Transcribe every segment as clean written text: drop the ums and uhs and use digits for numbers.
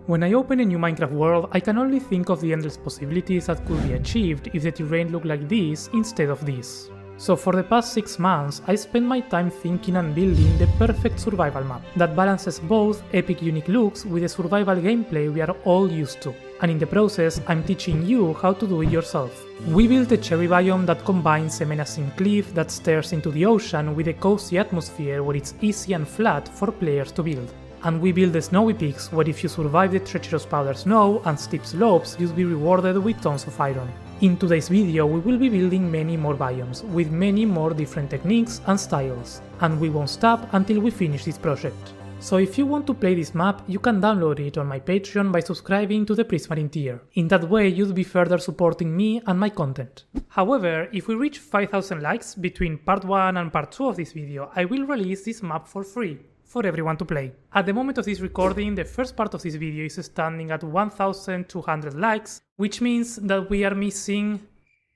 When I open a new Minecraft world, I can only think of the endless possibilities that could be achieved if the terrain looked like this instead of this. So for the past 6 months, I spent my time thinking and building the perfect survival map that balances both epic unique looks with the survival gameplay we are all used to. And in the process, I'm teaching you how to do it yourself. We built a cherry biome that combines a menacing cliff that stares into the ocean with a cozy atmosphere where it's easy and flat for players to build. And we build the snowy peaks where if you survive the treacherous powder snow and steep slopes, you'll be rewarded with tons of iron. In today's video we will be building many more biomes, with many more different techniques and styles, and we won't stop until we finish this project. So if you want to play this map, you can download it on my Patreon by subscribing to the Prismarine tier. In that way you'll be further supporting me and my content. However, if we reach 5,000 likes between part 1 and part 2 of this video, I will release this map for free, for everyone to play. At the moment of this recording, the first part of this video is standing at 1,200 likes, which means that we are missing...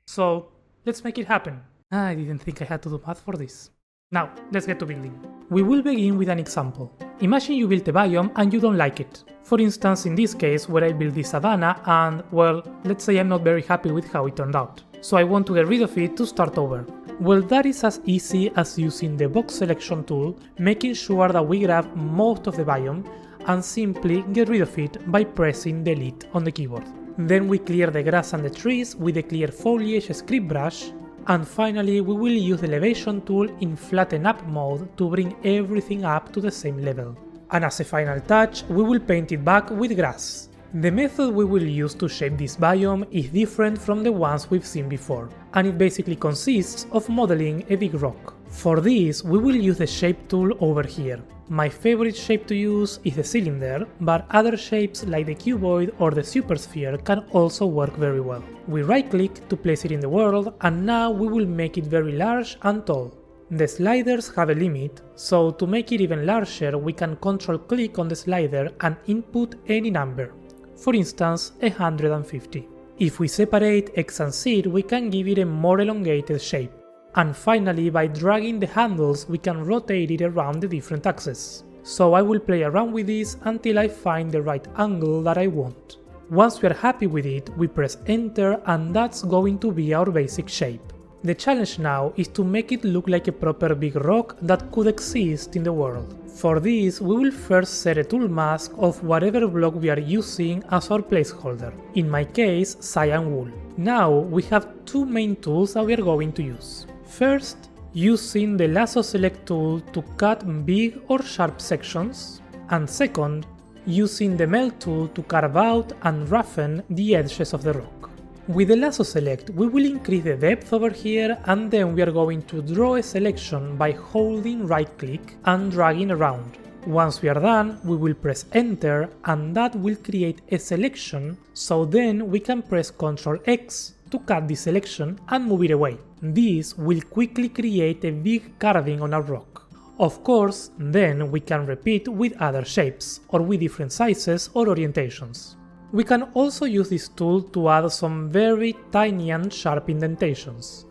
so let's make it happen. I didn't think I had to do math for this. Now, let's get to building. We will begin with an example. Imagine you built a biome and you don't like it. For instance, in this case where I built this savanna and, well, let's say I'm not very happy with how it turned out. So I want to get rid of it to start over. Well, that is as easy as using the box selection tool, making sure that we grab most of the biome and simply get rid of it by pressing delete on the keyboard. Then we clear the grass and the trees with the clear foliage script brush, and finally we will use the elevation tool in flatten up mode to bring everything up to the same level. And as a final touch, we will paint it back with grass. The method we will use to shape this biome is different from the ones we've seen before, and it basically consists of modeling a big rock. For this, we will use the shape tool over here. My favorite shape to use is the cylinder, but other shapes like the cuboid or the supersphere can also work very well. We right click to place it in the world, and now we will make it very large and tall. The sliders have a limit, so to make it even larger we can control click on the slider and input any number. For instance, 150. If we separate X and Z, we can give it a more elongated shape. And finally, by dragging the handles, we can rotate it around the different axes. So I will play around with this until I find the right angle that I want. Once we are happy with it, we press enter and that's going to be our basic shape. The challenge now is to make it look like a proper big rock that could exist in the world. For this, we will first set a tool mask of whatever block we are using as our placeholder, in my case cyan wool. Now we have two main tools that we are going to use. First, using the lasso select tool to cut big or sharp sections, and second, using the melt tool to carve out and roughen the edges of the rock. With the lasso select, we will increase the depth over here, and then we are going to draw a selection by holding right click and dragging around. Once we are done, we will press enter and that will create a selection, so then we can press Ctrl X to cut the selection and move it away. This will quickly create a big carving on our rock. Of course, then we can repeat with other shapes, or with different sizes or orientations. We can also use this tool to add some very tiny and sharp indentations.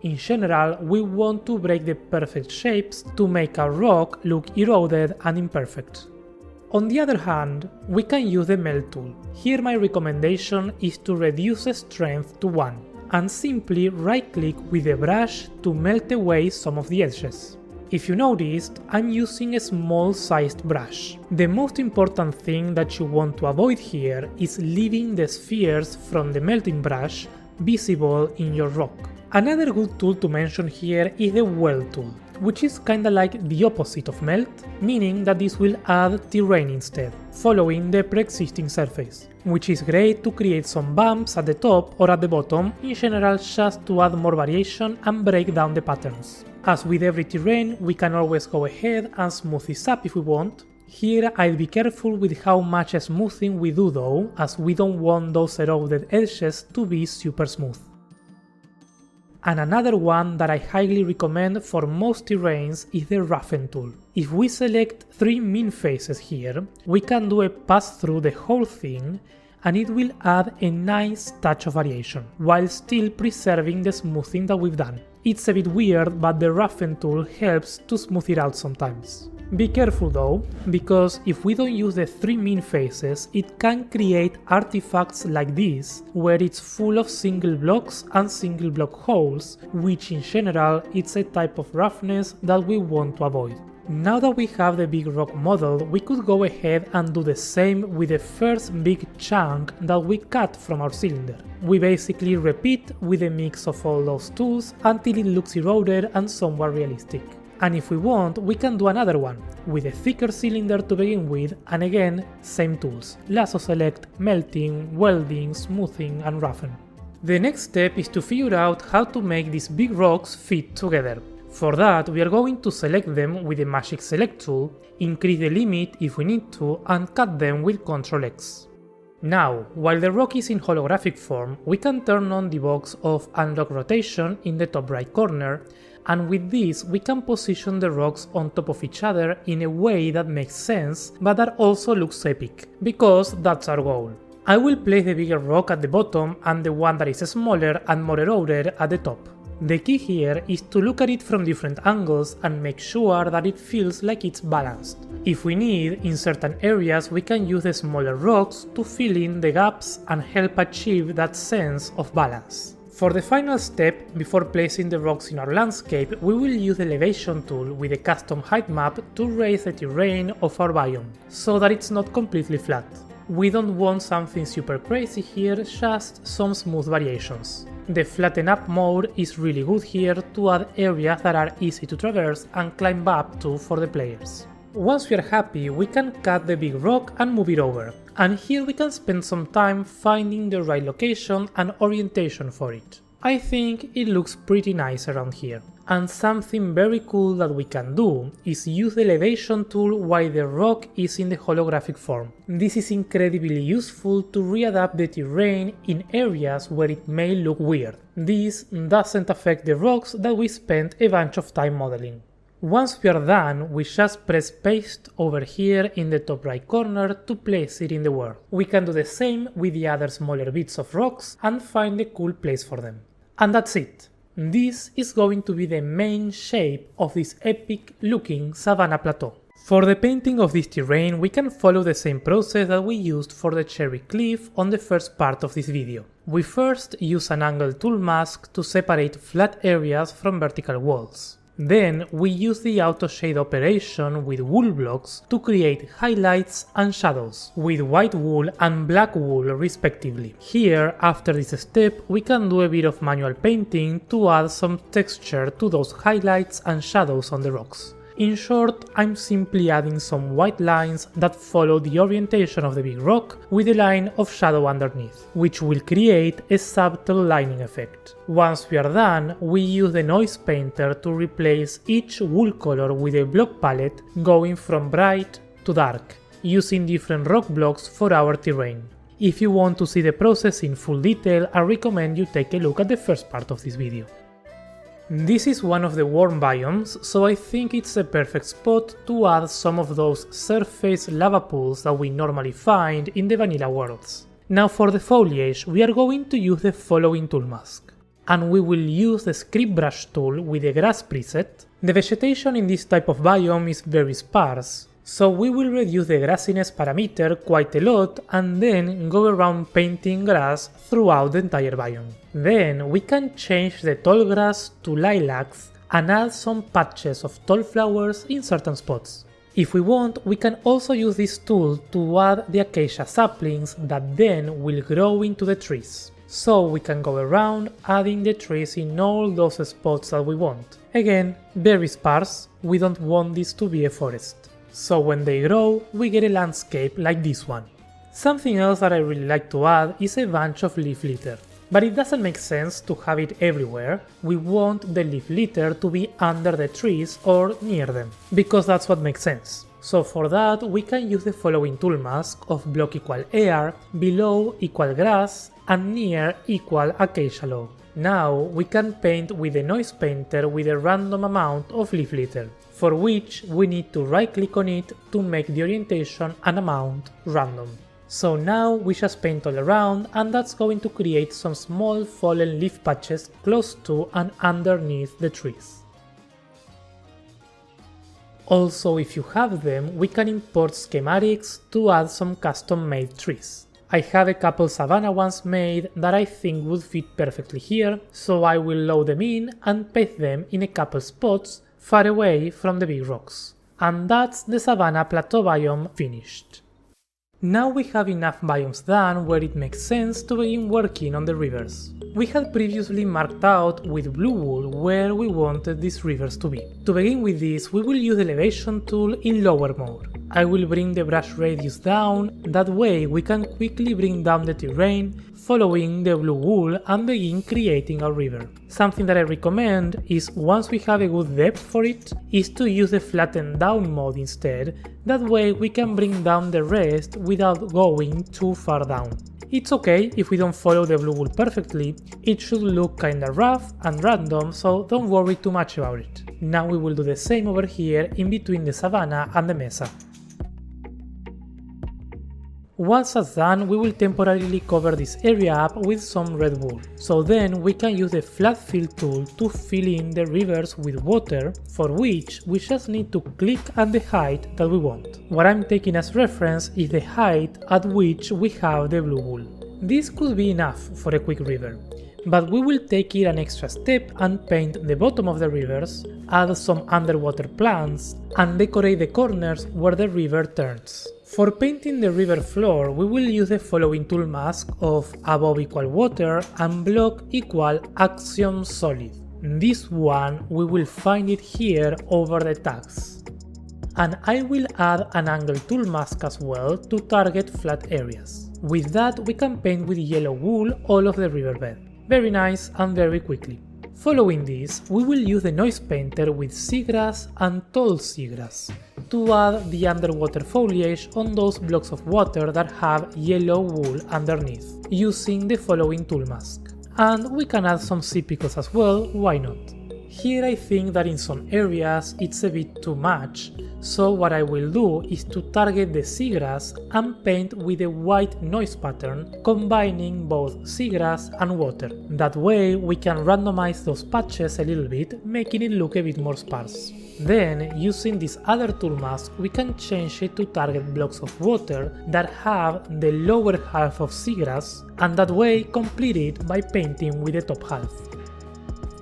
In general, we want to break the perfect shapes to make our rock look eroded and imperfect. On the other hand, we can use the melt tool. Here my recommendation is to reduce the strength to 1, and simply right click with the brush to melt away some of the edges. If you noticed, I'm using a small sized brush. The most important thing that you want to avoid here is leaving the spheres from the melting brush visible in your rock. Another good tool to mention here is the weld tool, which is kinda like the opposite of melt, meaning that this will add terrain instead, following the pre-existing surface, which is great to create some bumps at the top or at the bottom, in general just to add more variation and break down the patterns. As with every terrain, we can always go ahead and smooth this up if we want. Here I'll be careful with how much smoothing we do though, as we don't want those eroded edges to be super smooth. And another one that I highly recommend for most terrains is the roughen tool. If we select 3 min faces here, we can do a pass through the whole thing and it will add a nice touch of variation, while still preserving the smoothing that we've done. It's a bit weird, but the roughen tool helps to smooth it out sometimes. Be careful though, because if we don't use the 3 mean faces, it can create artifacts like this, where it's full of single blocks and single block holes, which in general it's a type of roughness that we want to avoid. Now that we have the big rock model, we could go ahead and do the same with the first big chunk that we cut from our cylinder. We basically repeat with a mix of all those tools until it looks eroded and somewhat realistic. And if we want, we can do another one, with a thicker cylinder to begin with, and again, same tools: lasso select, melting, welding, smoothing, and roughen. The next step is to figure out how to make these big rocks fit together. For that, we are going to select them with the magic select tool, increase the limit if we need to, and cut them with Ctrl X. Now, while the rock is in holographic form, we can turn on the box of unlock rotation in the top right corner, and with this we can position the rocks on top of each other in a way that makes sense, but that also looks epic, because that's our goal. I will place the bigger rock at the bottom and the one that is smaller and more eroded at the top. The key here is to look at it from different angles and make sure that it feels like it's balanced. If we need, in certain areas we can use the smaller rocks to fill in the gaps and help achieve that sense of balance. For the final step, before placing the rocks in our landscape, we will use the elevation tool with a custom height map to raise the terrain of our biome, so that it's not completely flat. We don't want something super crazy here, just some smooth variations. The flatten up mode is really good here to add areas that are easy to traverse and climb up to for the players. Once we are happy, we can cut the big rock and move it over, and here we can spend some time finding the right location and orientation for it. I think it looks pretty nice around here. And something very cool that we can do is use the elevation tool while the rock is in the holographic form. This is incredibly useful to readapt the terrain in areas where it may look weird. This doesn't affect the rocks that we spent a bunch of time modeling. Once we are done, we just press paste over here in the top right corner to place it in the world. We can do the same with the other smaller bits of rocks and find a cool place for them. And that's it. This is going to be the main shape of this epic looking Savanna Plateau. For the painting of this terrain, we can follow the same process that we used for the cherry cliff on the first part of this video. We first use an angle tool mask to separate flat areas from vertical walls. Then we use the auto shade operation with wool blocks to create highlights and shadows, with white wool and black wool respectively. Here, after this step, we can do a bit of manual painting to add some texture to those highlights and shadows on the rocks. In short, I'm simply adding some white lines that follow the orientation of the big rock with a line of shadow underneath, which will create a subtle lining effect. Once we are done, we use the noise painter to replace each wool color with a block palette going from bright to dark, using different rock blocks for our terrain. If you want to see the process in full detail, I recommend you take a look at the first part of this video. This is one of the warm biomes, so I think it's a perfect spot to add some of those surface lava pools that we normally find in the vanilla worlds. Now for the foliage, we are going to use the following tool mask. And we will use the script brush tool with the grass preset. The vegetation in this type of biome is very sparse, so we will reduce the grassiness parameter quite a lot and then go around painting grass throughout the entire biome. Then we can change the tall grass to lilacs and add some patches of tall flowers in certain spots. If we want, we can also use this tool to add the acacia saplings that then will grow into the trees. So we can go around adding the trees in all those spots that we want. Again, very sparse, we don't want this to be a forest. So when they grow, we get a landscape like this one. Something else that I really like to add is a bunch of leaf litter. But it doesn't make sense to have it everywhere. We want the leaf litter to be under the trees or near them, because that's what makes sense. So for that, we can use the following tool mask of block equal air, below equal grass, and near equal acacia log. Now we can paint with the noise painter with a random amount of leaf litter, for which we need to right click on it to make the orientation and amount random. So now we just paint all around, and that's going to create some small fallen leaf patches close to and underneath the trees. Also, if you have them, we can import schematics to add some custom-made trees. I have a couple Savanna ones made that I think would fit perfectly here, so I will load them in and paste them in a couple spots far away from the big rocks. And that's the Savanna Plateau biome finished. Now we have enough biomes done where it makes sense to begin working on the rivers. We had previously marked out with blue wool where we wanted these rivers to be. To begin with this, we will use the elevation tool in lower mode. I will bring the brush radius down, that way we can quickly bring down the terrain following the blue wool and begin creating our river. Something that I recommend is, once we have a good depth for it, is to use the flatten down mode instead, that way we can bring down the rest without going too far down. It's okay if we don't follow the blue wool perfectly, it should look kinda rough and random, so don't worry too much about it. Now we will do the same over here in between the savanna and the mesa. Once that's done, we will temporarily cover this area up with some red wool, so then we can use the flat fill tool to fill in the rivers with water, for which we just need to click on the height that we want. What I'm taking as reference is the height at which we have the blue wool. This could be enough for a quick river, but we will take it an extra step and paint the bottom of the rivers, add some underwater plants, and decorate the corners where the river turns. For painting the river floor, we will use the following tool mask of above equal water and block equal Axiom solid. This one we will find it here over the tags. And I will add an angle tool mask as well to target flat areas. With that we can paint with yellow wool all of the riverbed. Very nice and very quickly. Following this, we will use the noise painter with seagrass and tall seagrass to add the underwater foliage on those blocks of water that have yellow wool underneath, using the following tool mask. And we can add some sea pickles as well, why not? Here I think that in some areas it's a bit too much, so what I will do is to target the seagrass and paint with a white noise pattern, combining both seagrass and water. That way we can randomize those patches a little bit, making it look a bit more sparse. Then, using this other tool mask, we can change it to target blocks of water that have the lower half of seagrass, and that way complete it by painting with the top half.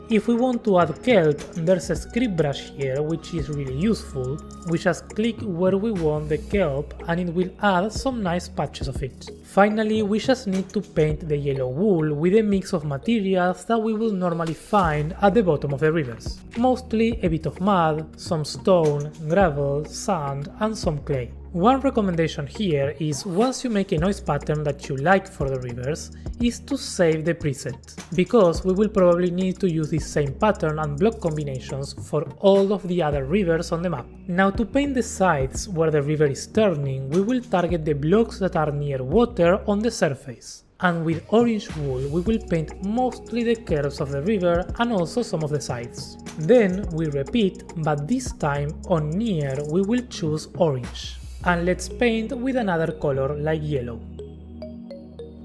If we want to add kelp, there's a script brush here which is really useful. We just click where we want the kelp and it will add some nice patches of it. Finally, we just need to paint the yellow wool with a mix of materials that we will normally find at the bottom of the rivers. Mostly a bit of mud, some stone, gravel, sand and some clay. One recommendation here is, once you make a noise pattern that you like for the rivers, is to save the preset, because we will probably need to use this same pattern and block combinations for all of the other rivers on the map. Now, to paint the sides where the river is turning, we will target the blocks that are near water on the surface. And with orange wool we will paint mostly the curves of the river and also some of the sides. Then we repeat, but this time on near we will choose orange. And let's paint with another color like yellow.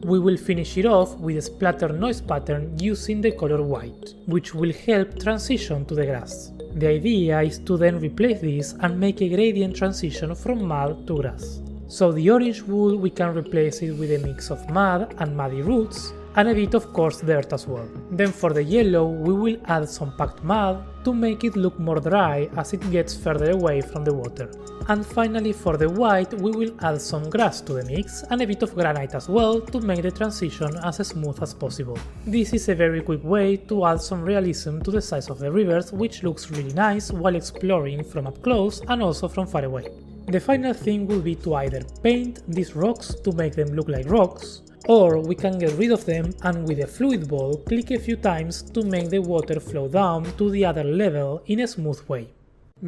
We will finish it off with a splatter noise pattern using the color white, which will help transition to the grass. The idea is to then replace this and make a gradient transition from mud to grass. So the orange wool we can replace it with a mix of mud and muddy roots, and a bit of coarse dirt as well. Then for the yellow we will add some packed mud to make it look more dry as it gets further away from the water. And finally for the white we will add some grass to the mix and a bit of granite as well to make the transition as smooth as possible. This is a very quick way to add some realism to the size of the rivers, which looks really nice while exploring from up close and also from far away. The final thing will be to either paint these rocks to make them look like rocks, or we can get rid of them and with a fluid ball click a few times to make the water flow down to the other level in a smooth way.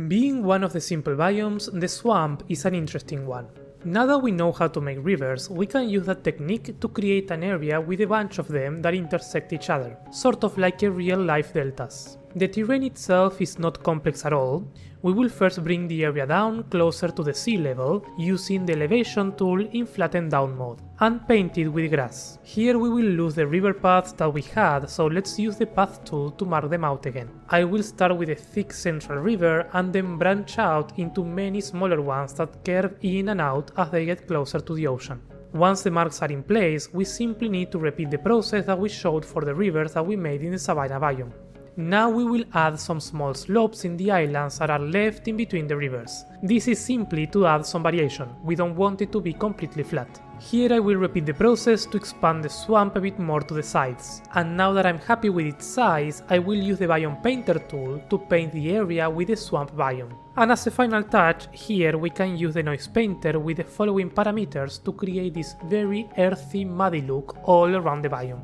Being one of the simple biomes, the swamp is an interesting one. Now that we know how to make rivers, we can use that technique to create an area with a bunch of them that intersect each other, sort of like a real-life deltas. The terrain itself is not complex at all. We will first bring the area down closer to the sea level using the elevation tool in flatten down mode, and paint it with grass. Here we will lose the river paths that we had, so let's use the path tool to mark them out again. I will start with a thick central river and then branch out into many smaller ones that curve in and out as they get closer to the ocean. Once the marks are in place, we simply need to repeat the process that we showed for the rivers that we made in the Savanna biome. Now we will add some small slopes in the islands that are left in between the rivers. This is simply to add some variation, we don't want it to be completely flat. Here I will repeat the process to expand the swamp a bit more to the sides, and now that I'm happy with its size, I will use the Biome Painter tool to paint the area with the swamp biome. And as a final touch, here we can use the Noise Painter with the following parameters to create this very earthy, muddy look all around the biome.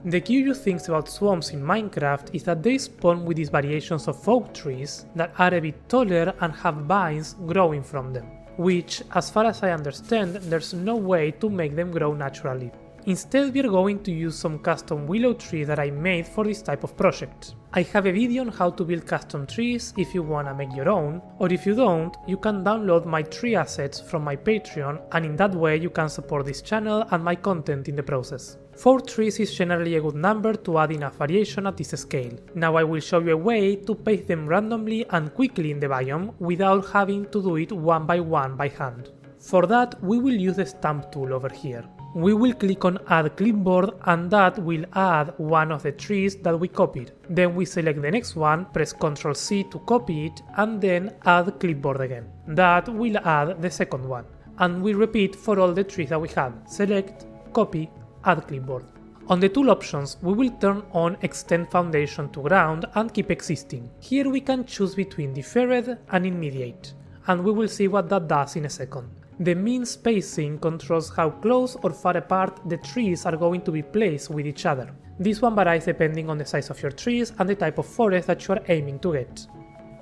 The curious things about swamps in Minecraft is that they spawn with these variations of oak trees that are a bit taller and have vines growing from them, which, as far as I understand, there's no way to make them grow naturally. Instead, we are going to use some custom willow trees that I made for this type of project. I have a video on how to build custom trees if you wanna make your own, or if you don't, you can download my tree assets from my Patreon, and in that way you can support this channel and my content in the process. 4 trees is generally a good number to add enough variation at this scale. Now I will show you a way to place them randomly and quickly in the biome without having to do it one by hand. For that, we will use the stamp tool over here. We will click on Add Clipboard and that will add one of the trees that we copied. Then we select the next one, press Ctrl C to copy it, and then Add Clipboard again. That will add the second one. And we repeat for all the trees that we have. Select, copy, Add Clipboard. On the tool options, we will turn on Extend Foundation to Ground and Keep Existing. Here we can choose between Deferred and Immediate, and we will see what that does in a second. The mean spacing controls how close or far apart the trees are going to be placed with each other. This one varies depending on the size of your trees and the type of forest that you are aiming to get.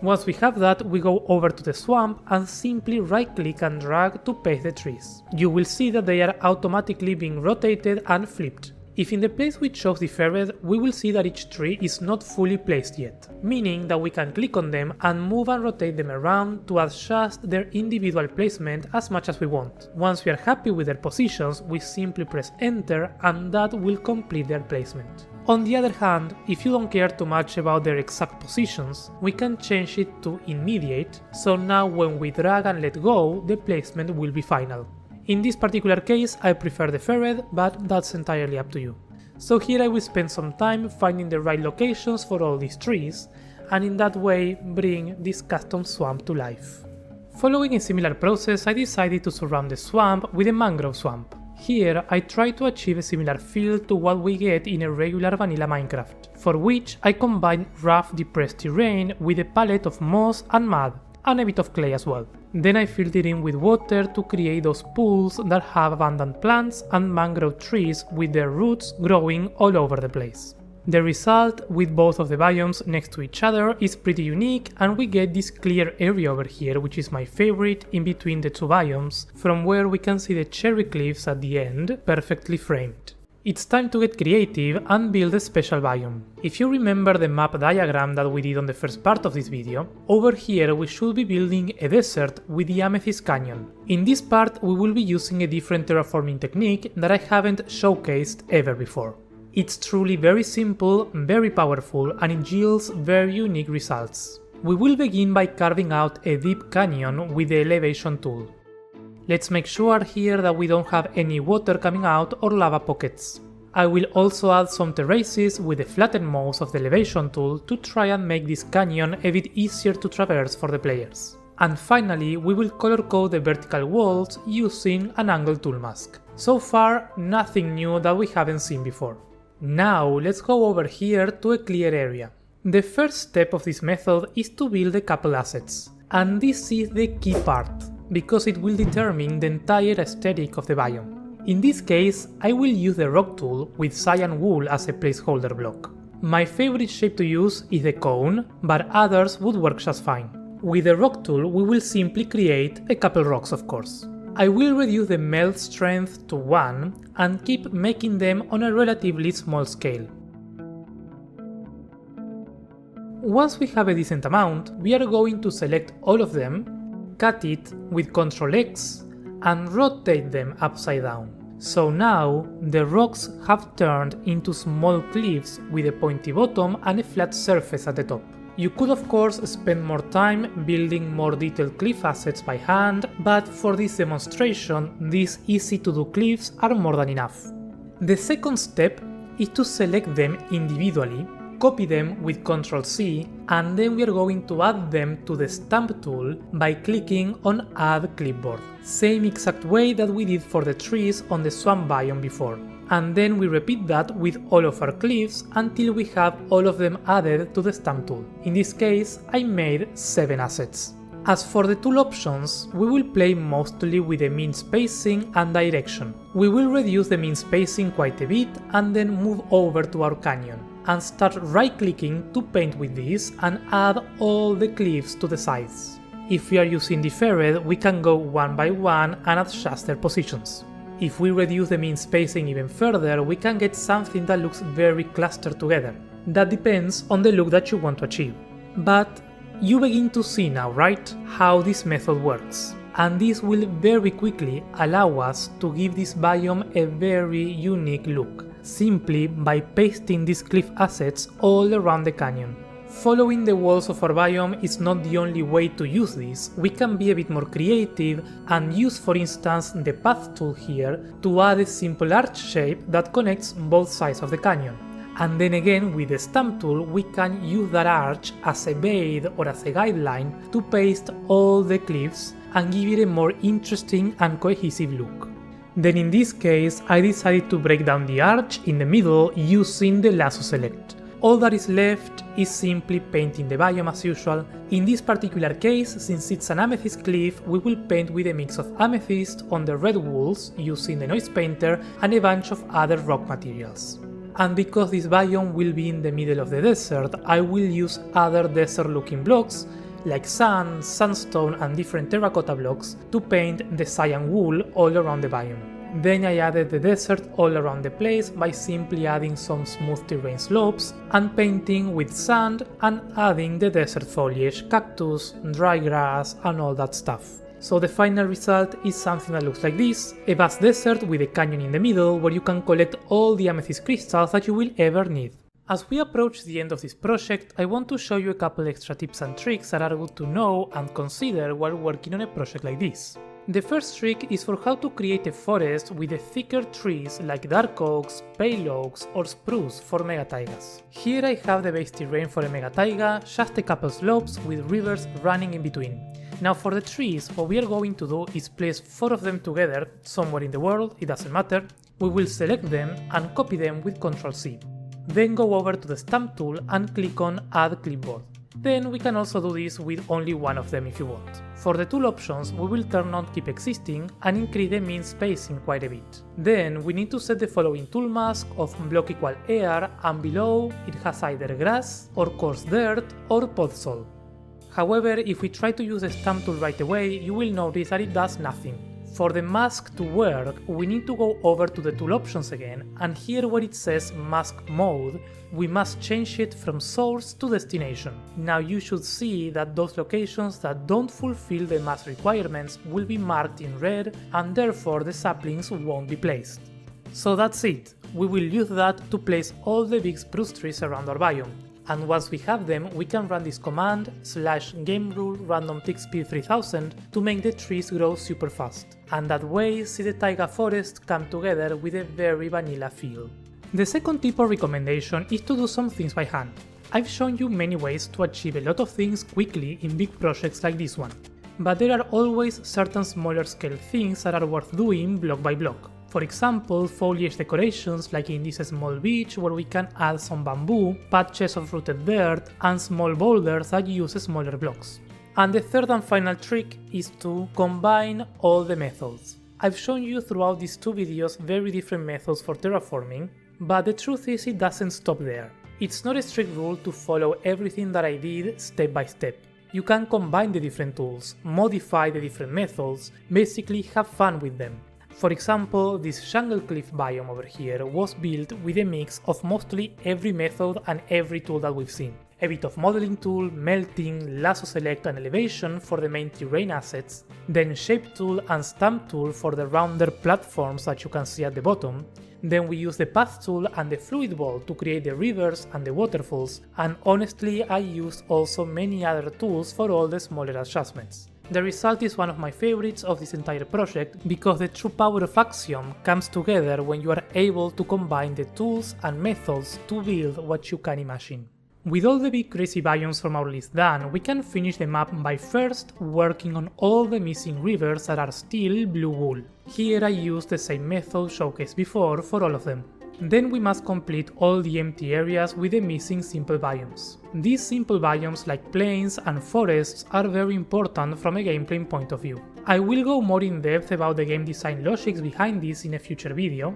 Once we have that, we go over to the swamp and simply right-click and drag to paste the trees. You will see that they are automatically being rotated and flipped. If in the place we chose deferred, we will see that each tree is not fully placed yet, meaning that we can click on them and move and rotate them around to adjust their individual placement as much as we want. Once we are happy with their positions, we simply press enter and that will complete their placement. On the other hand, if you don't care too much about their exact positions, we can change it to immediate, so now when we drag and let go, the placement will be final. In this particular case, I prefer deferred, but that's entirely up to you. So here I will spend some time finding the right locations for all these trees, and in that way bring this custom swamp to life. Following a similar process, I decided to surround the swamp with a mangrove swamp. Here I try to achieve a similar feel to what we get in a regular vanilla Minecraft, for which I combine rough depressed terrain with a palette of moss and mud, and a bit of clay as well. Then I filled it in with water to create those pools that have abundant plants and mangrove trees with their roots growing all over the place. The result, with both of the biomes next to each other, is pretty unique, and we get this clear area over here, which is my favorite, in between the two biomes, from where we can see the cherry cliffs at the end, perfectly framed. It's time to get creative and build a special biome. If you remember the map diagram that we did on the first part of this video, over here we should be building a desert with the Amethyst Canyon. In this part we will be using a different terraforming technique that I haven't showcased ever before. It's truly very simple, very powerful, and it yields very unique results. We will begin by carving out a deep canyon with the elevation tool. Let's make sure here that we don't have any water coming out or lava pockets. I will also add some terraces with the flattened modes of the elevation tool to try and make this canyon a bit easier to traverse for the players. And finally, we will color code the vertical walls using an angle tool mask. So far, nothing new that we haven't seen before. Now let's go over here to a clear area. The first step of this method is to build a couple assets, and this is the key part, because it will determine the entire aesthetic of the biome. In this case, I will use the rock tool with cyan wool as a placeholder block. My favorite shape to use is the cone, but others would work just fine. With the rock tool we will simply create a couple rocks, of course. I will reduce the melt strength to 1 and keep making them on a relatively small scale. once we have a decent amount, we are going to select all of them, cut it with Ctrl X, and rotate them upside down. So now the rocks have turned into small cliffs with a pointy bottom and a flat surface at the top. You could of course spend more time building more detailed cliff assets by hand, but for this demonstration, these easy to do cliffs are more than enough. The second step is to select them individually, copy them with Ctrl C, and then we are going to add them to the stamp tool by clicking on Add Clipboard. Same exact way that we did for the trees on the swamp biome before. And then we repeat that with all of our cliffs until we have all of them added to the stamp tool. In this case, I made 7 assets. As for the tool options, we will play mostly with the mean spacing and direction. We will reduce the mean spacing quite a bit and then move over to our canyon and start right-clicking to paint with this and add all the cliffs to the sides. If we are using deferred, we can go one by one and adjust their positions. If we reduce the mean spacing even further, we can get something that looks very clustered together. That depends on the look that you want to achieve. But you begin to see now, right, how this method works. And this will very quickly allow us to give this biome a very unique look, simply by pasting these cliff assets all around the canyon. Following the walls of our biome is not the only way to use this. We can be a bit more creative and use, for instance, the path tool here to add a simple arch shape that connects both sides of the canyon. And then again, with the stamp tool, we can use that arch as a bait or as a guideline to paste all the cliffs and give it a more interesting and cohesive look. Then in this case, I decided to break down the arch in the middle using the lasso select. All that is left is simply painting the biome as usual. In this particular case, since it's an amethyst cliff, we will paint with a mix of amethyst on the red walls using the noise painter and a bunch of other rock materials. And because this biome will be in the middle of the desert, I will use other desert looking blocks like sand, sandstone and different terracotta blocks to paint the cyan wool all around the biome. Then I added the desert all around the place by simply adding some smooth terrain slopes and painting with sand and adding the desert foliage, cactus, dry grass and all that stuff. So the final result is something that looks like this, a vast desert with a canyon in the middle where you can collect all the amethyst crystals that you will ever need. As we approach the end of this project, I want to show you a couple extra tips and tricks that are good to know and consider while working on a project like this. The first trick is for how to create a forest with the thicker trees like dark oaks, pale oaks or spruce for mega taigas. Here I have the base terrain for a mega taiga, just a couple slopes with rivers running in between. Now for the trees, what we are going to do is place 4 of them together, somewhere in the world, it doesn't matter. We will select them and copy them with Ctrl C. Then go over to the stamp tool and click on Add Clipboard. Then we can also do this with only one of them if you want. For the tool options, we will turn on Keep Existing and increase the mean spacing quite a bit. Then we need to set the following tool mask of block equal air, and below it has either grass or coarse dirt or podzol. However, if we try to use the stamp tool right away, you will notice that it does nothing. For the mask to work, we need to go over to the tool options again, and here where it says mask mode, we must change it from source to destination. Now you should see that those locations that don't fulfill the mask requirements will be marked in red, and therefore the saplings won't be placed. So that's it, we will use that to place all the big spruce trees around our biome. And once we have them, we can run this command /game_rule random tick speed 3000 to make the trees grow super fast. And that way see the taiga forest come together with a very vanilla feel. The second tip or recommendation is to do some things by hand. I've shown you many ways to achieve a lot of things quickly in big projects like this one. But there are always certain smaller scale things that are worth doing block by block. For example, foliage decorations like in this small beach where we can add some bamboo, patches of rooted dirt and small boulders that use smaller blocks. And the third and final trick is to combine all the methods. I've shown you throughout these 2 videos very different methods for terraforming, but the truth is it doesn't stop there. It's not a strict rule to follow everything that I did step by step. You can combine the different tools, modify the different methods, basically have fun with them. For example, this jungle cliff biome over here was built with a mix of mostly every method and every tool that we've seen. a bit of modeling tool, melting, lasso select and elevation for the main terrain assets, then shape tool and stamp tool for the rounder platforms that you can see at the bottom. Then we use the path tool and the fluid wall to create the rivers and the waterfalls, and honestly I used also many other tools for all the smaller adjustments. The result is one of my favorites of this entire project because the true power of Axiom comes together when you are able to combine the tools and methods to build what you can imagine. With all the big crazy biomes from our list done, we can finish the map by first working on all the missing rivers that are still blue wool. Here I used the same method showcased before for all of them. Then we must complete all the empty areas with the missing simple biomes. These simple biomes like plains and forests are very important from a gameplay point of view. I will go more in depth about the game design logics behind this in a future video,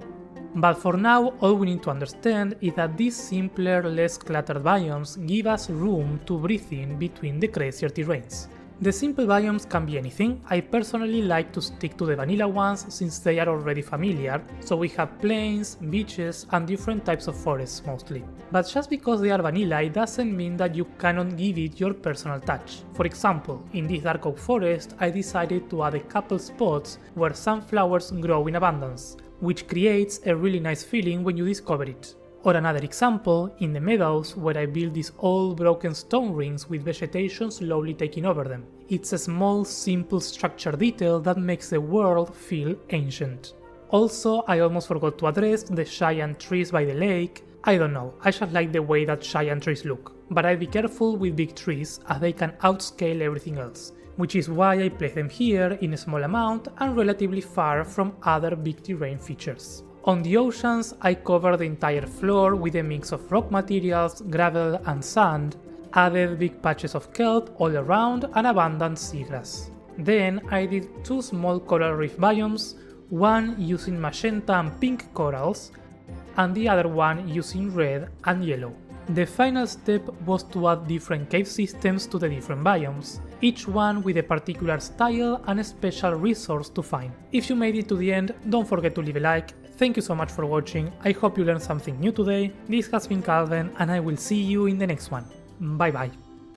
but for now all we need to understand is that these simpler, less cluttered biomes give us room to breathe in between the crazier terrains. The simple biomes can be anything. I personally like to stick to the vanilla ones since they are already familiar, so we have plains, beaches and different types of forests mostly. But just because they are vanilla it doesn't mean that you cannot give it your personal touch. For example, in this dark oak forest I decided to add a couple spots where sunflowers grow in abundance, which creates a really nice feeling when you discover it. Or another example, in the meadows where I built these old broken stone rings with vegetation slowly taking over them. It's a small, simple structure detail that makes the world feel ancient. Also, I almost forgot to address the giant trees by the lake. I don't know, I just like the way that giant trees look. But I'd be careful with big trees as they can outscale everything else, which is why I place them here in a small amount and relatively far from other big terrain features. On the oceans, I covered the entire floor with a mix of rock materials, gravel and sand, added big patches of kelp all around and abundant seagrass. Then I did two small coral reef biomes, one using magenta and pink corals, and the other one using red and yellow. The final step was to add different cave systems to the different biomes, each one with a particular style and a special resource to find. If you made it to the end, don't forget to leave a like. Thank you so much for watching, I hope you learned something new today. This has been Calvin and I will see you in the next one. Bye bye.